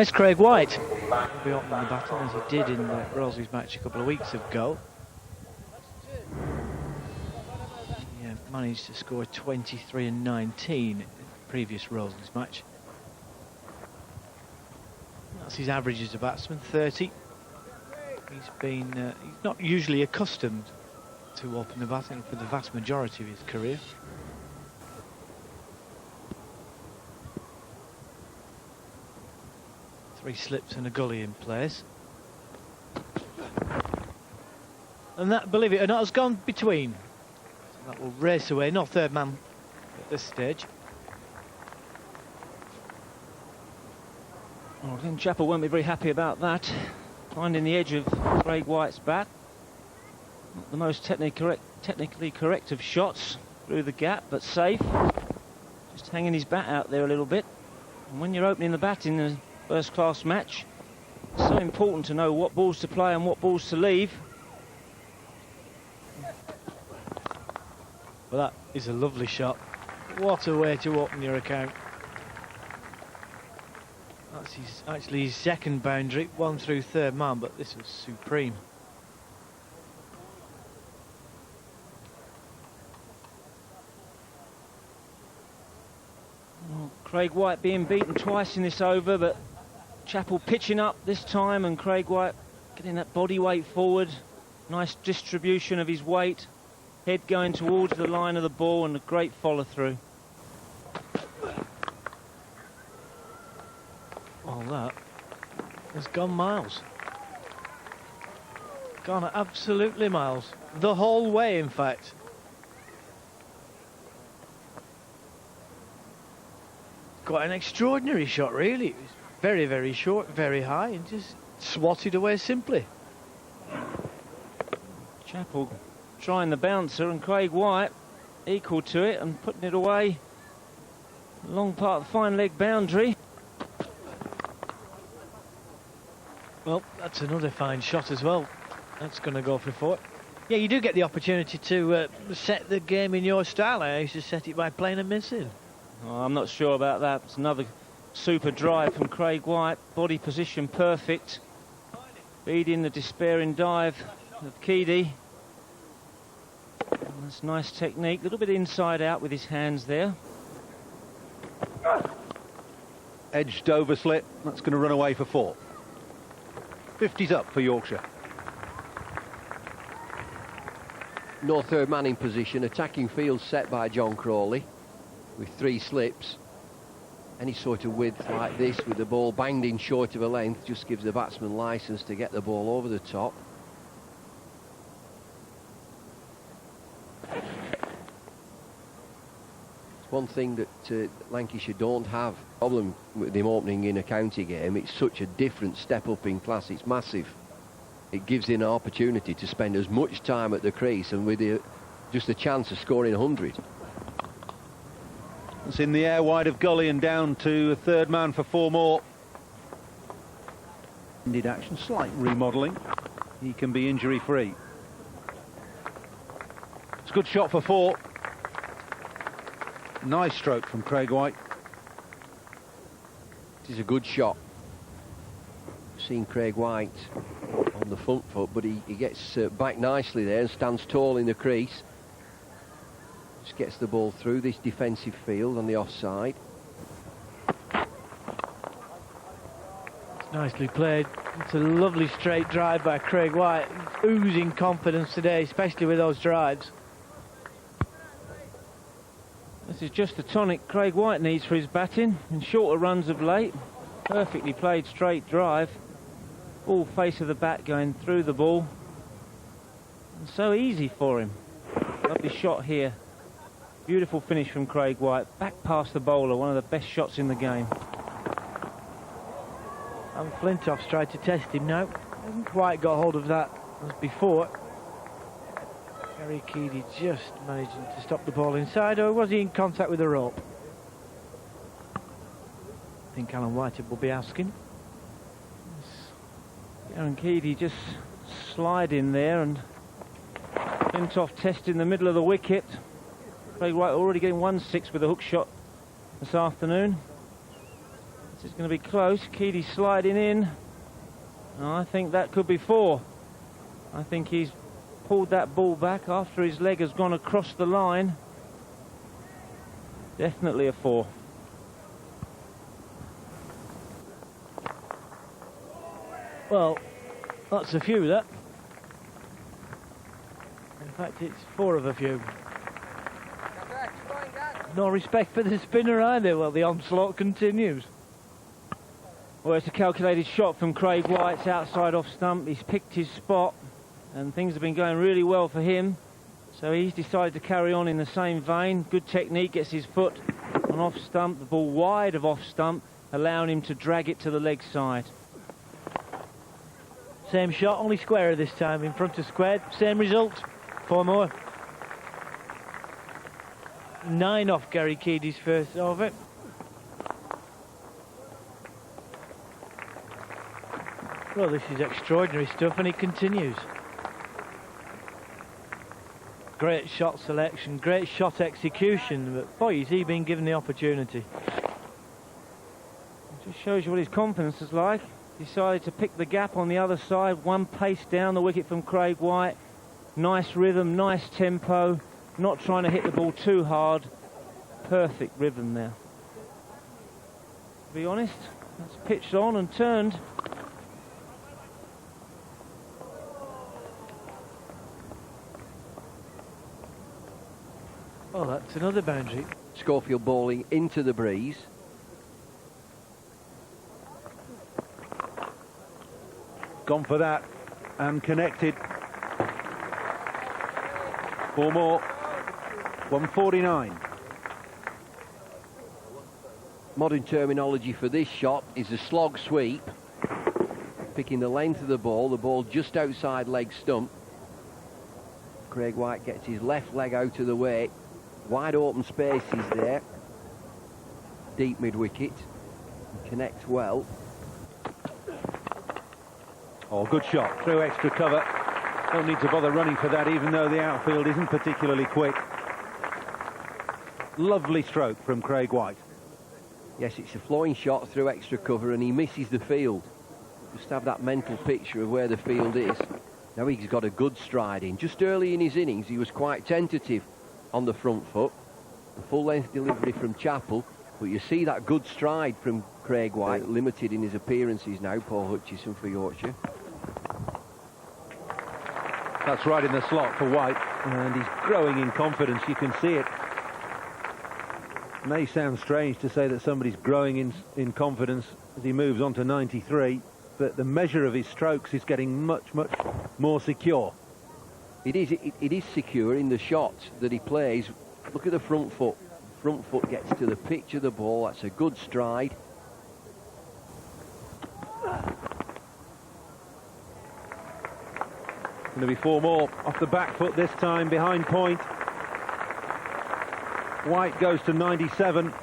There's Craig White. He'll be opening the baton as he did in the Rosley's match a couple of weeks ago. He managed to score 23 and 19 in the previous Rosley's match. That's his average as a batsman, 30. He's not usually accustomed to open the batting for the vast majority of his career. Three slips and a gully in place. And that, believe it or not, has gone between. So that will race away, no third man at this stage. Well, I think Chappell won't be very happy about that. Finding the edge of Craig White's bat. Not the most technically correct of shots through the gap, but safe. Just hanging his bat out there a little bit. And when you're opening the bat in a first-class match, it's so important to know what balls to play and what balls to leave. Well, that is a lovely shot. What a way to open your account. That's actually his second boundary, one through third man, but this was supreme. Well, Craig White being beaten twice in this over, but Chappell pitching up this time, and Craig White getting that body weight forward. Nice distribution of his weight. Head going towards the line of the ball, and a great follow through. All that has gone miles. Gone absolutely miles. The whole way, in fact. Got an extraordinary shot, really. It was very, very short, very high, and just swatted away simply. Chappell trying the bouncer, and Craig White equal to it and putting it away. Long part of the fine leg boundary. Well, that's another fine shot as well. That's going to go for 4. Yeah, you do get the opportunity to set the game in your style. I used to set it by playing and missing. Oh, I'm not sure about that. It's another super drive from Craig White. Body position perfect. Beating the despairing dive of Keady. And that's nice technique. A little bit inside out with his hands there. Edged over slip. That's going to run away for 4. 50's up for Yorkshire. No third man in position. Attacking field set by John Crawley with 3 slips. Any sort of width like this with the ball banged in short of a length just gives the batsman licence to get the ball over the top. It's one thing that Lancashire don't have problem with him opening in a county game. It's such a different step up in class. It's massive. It gives him an opportunity to spend as much time at the crease and with just a chance of scoring 100. It's in the air wide of gully and down to a third man for 4 more. Indeed action, slight remodelling. He can be injury free. It's a good shot for 4. Nice stroke from Craig White. It is a good shot. Seen Craig White on the front foot, but he gets back nicely there and stands tall in the crease. Just gets the ball through this defensive field on the offside. It's nicely played. It's a lovely straight drive by Craig White. Oozing confidence today, especially with those drives. This is just the tonic Craig White needs for his batting in shorter runs of late. Perfectly played straight drive. Ball face of the bat going through the ball. And so easy for him. Lovely shot here. Beautiful finish from Craig White. Back past the bowler, one of the best shots in the game. And Flintoff's tried to test him now. Hasn't quite got hold of that as before. Gary Keady just managing to stop the ball inside, or was he in contact with the rope? I think Alan Whitehead will be asking. Aaron Keady just sliding there, and Flintoff testing the middle of the wicket. Craig White already getting 1-6 with a hook shot this afternoon. This is going to be close. Keedy sliding in. I think that could be 4. I think he's pulled that ball back after his leg has gone across the line. Definitely a 4. Well, that's a few, that. In fact, it's 4 of a few. No respect for the spinner either. Well, the onslaught continues. Well, it's a calculated shot from Craig White's outside off stump. He's picked his spot, and things have been going really well for him. So he's decided to carry on in the same vein. Good technique, gets his foot on off stump, the ball wide of off stump, allowing him to drag it to the leg side. Same shot, only square this time, in front of square. Same result, 4 more. 9 off Gary Keedy's first over. Well, this is extraordinary stuff, and it continues. Great shot selection, great shot execution, but boy, has he been given the opportunity. It just shows you what his confidence is like. Decided to pick the gap on the other side, 1 pace down the wicket from Craig White. Nice rhythm, nice tempo, not trying to hit the ball too hard. Perfect rhythm there. To be honest, that's pitched on and turned. Oh, that's another boundary. Schofield bowling into the breeze. Gone for that and connected. 4 more. 149. Modern terminology for this shot is a slog sweep. Picking the length of the ball just outside leg stump. Craig White gets his left leg out of the way. Wide open spaces there. Deep mid-wicket. Connects well. Oh, good shot. Through extra cover. Don't need to bother running for that, even though the outfield isn't particularly quick. Lovely stroke from Craig White. Yes, it's a flowing shot through extra cover, and he misses the field. Just have that mental picture of where the field is. Now he's got a good stride in. Just early in his innings, he was quite tentative on the front foot. The full-length delivery from Chappell, but you see that good stride from Craig White, limited in his appearances now, Paul Hutchison for Yorkshire. That's right in the slot for White, and he's growing in confidence. You can see it. May sound strange to say that somebody's growing in confidence as he moves on to 93, but the measure of his strokes is getting much, much more secure. It is secure in the shots that he plays. Look at the front foot. Front foot gets to the pitch of the ball. That's a good stride. Going to be 4 more off the back foot this time, behind point. White goes to 97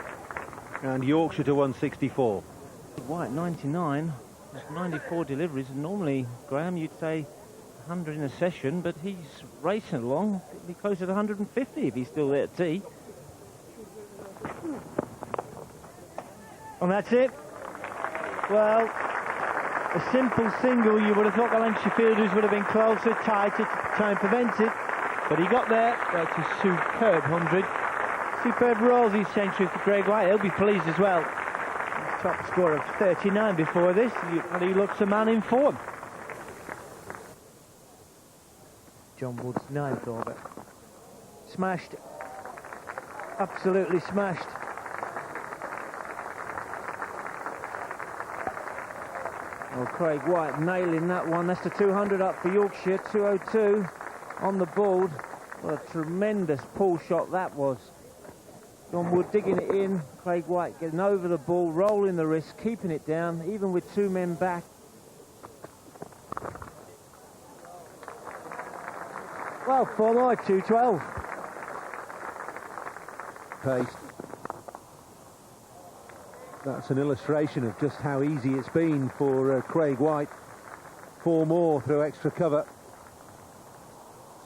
and Yorkshire to 164. White 99, 94 deliveries. Normally, Graham, you'd say 100 in a session, but he's racing along. He'll be closer to 150 if he's still there at tee. And that's it. Well, a simple single. You would have thought the Lancashire fielders would have been closer, tighter to try and prevent it. But he got there. That's a superb 100. Superb Rosie century for Craig White. He'll be pleased as well. His top score of 39 before this. And he looks a man in form. John Wood's 9th over. Smashed. Absolutely smashed. Well, Craig White nailing that one. That's the 200 up for Yorkshire. 202 on the board. What a tremendous pull shot that was. John Wood digging it in. Craig White getting over the ball, rolling the wrist, keeping it down, even with 2 men back. Well, 4 more, 212. Pace. That's an illustration of just how easy it's been for Craig White. 4 more through extra cover.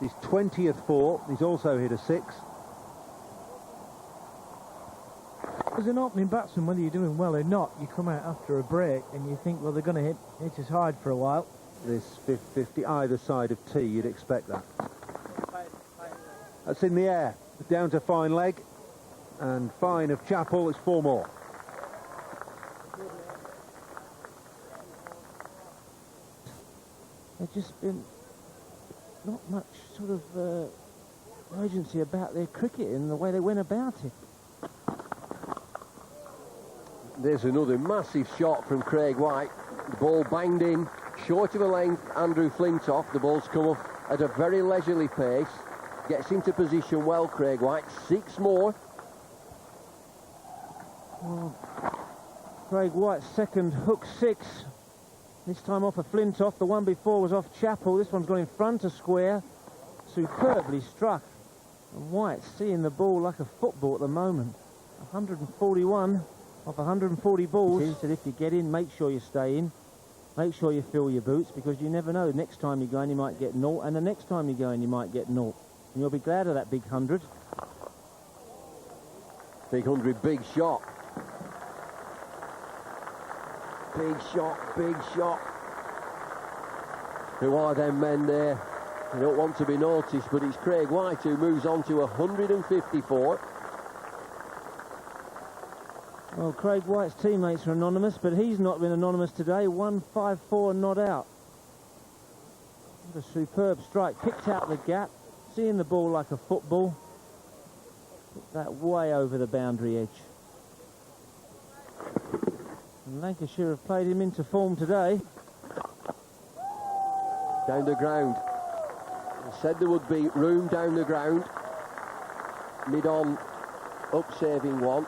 It's his 20th 4. He's also hit a 6. As an opening batsman, whether you're doing well or not, you come out after a break and you think, well, they're going to hit us hard for a while. This 50 either side of tee, you'd expect that. That's in the air, down to fine leg, and fine of Chappell, it's 4 more. There's just been not much sort of urgency about their cricket and the way they went about it. There's another massive shot from Craig White. The ball banged in, short of a length, Andrew Flintoff. The ball's come up at a very leisurely pace. Gets into position well, Craig White. 6 more. Well, Craig White's second hook 6. This time off of Flintoff. The one before was off Chappell. This one's gone in front of square. Superbly struck. And White's seeing the ball like a football at the moment. 141 off 140 balls. He said if you get in, make sure you stay in. Make sure you fill your boots, because you never know. Next time you go in, you might get 0, and the next time you go in, you might get 0. And you'll be glad of that big 100. Big 100, big shot. Big shot, big shot. Who are them men there? They don't want to be noticed, but it's Craig White who moves on to 154. Well, Craig White's teammates are anonymous, but he's not been anonymous today. 154 not out. What a superb strike. Picked out the gap, seeing the ball like a football. Put that way over the boundary edge. And Lancashire have played him into form today. Down the ground. I said there would be room down the ground. Mid-on, up-saving one.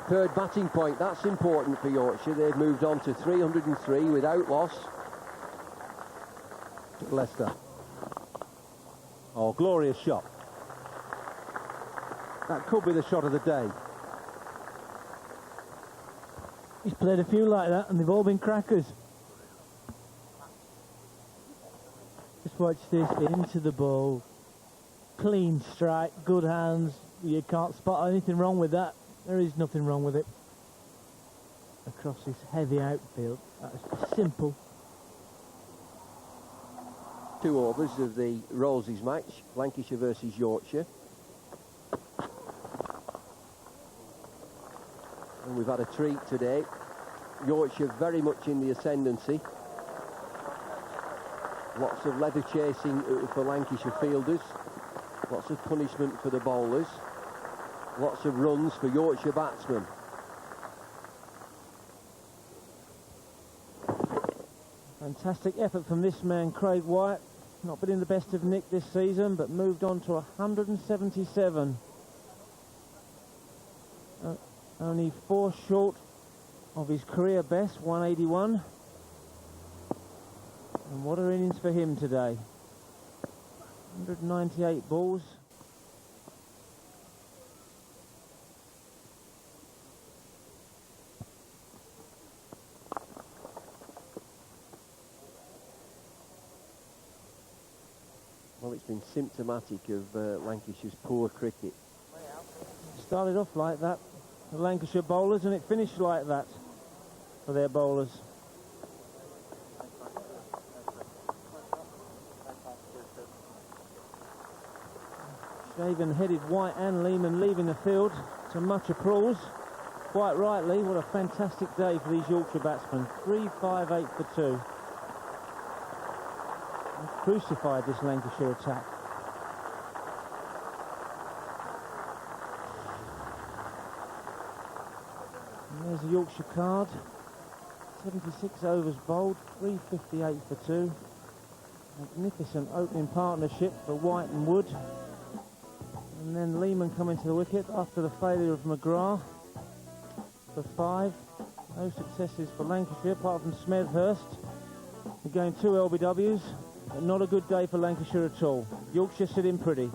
Third batting point, that's important for Yorkshire. They've moved on to 303 without loss. Leicester. Oh, glorious shot. That could be the shot of the day. He's played a few like that, and they've all been crackers. Just watch this, into the ball. Clean strike, good hands. You can't spot anything wrong with that. There is nothing wrong with it. Across this heavy outfield. That's simple. 2 overs of the Roses match, Lancashire versus Yorkshire. And we've had a treat today. Yorkshire very much in the ascendancy. Lots of leather chasing for Lancashire fielders. Lots of punishment for the bowlers. Lots of runs for Yorkshire batsmen. Fantastic effort from this man, Craig White. Not been in the best of nick this season, but moved on to 177. Only 4 short of his career best, 181. And what are innings for him today? 198 balls. Well, it's been symptomatic of Lancashire's poor cricket. Started off like that, the Lancashire bowlers, and it finished like that for their bowlers. Shaven-headed White and Lehman leaving the field to much applause. Quite rightly, what a fantastic day for these Yorkshire batsmen. 3, 5, 8 for 2. They've crucified this Lancashire attack. And there's the Yorkshire card. 76 overs bowled, 358 for 2. Magnificent opening partnership for White and Wood. And then Lehman coming to the wicket after the failure of McGrath for 5. No successes for Lancashire apart from Smethurst. They're going 2 LBWs, but not a good day for Lancashire at all. Yorkshire sitting pretty.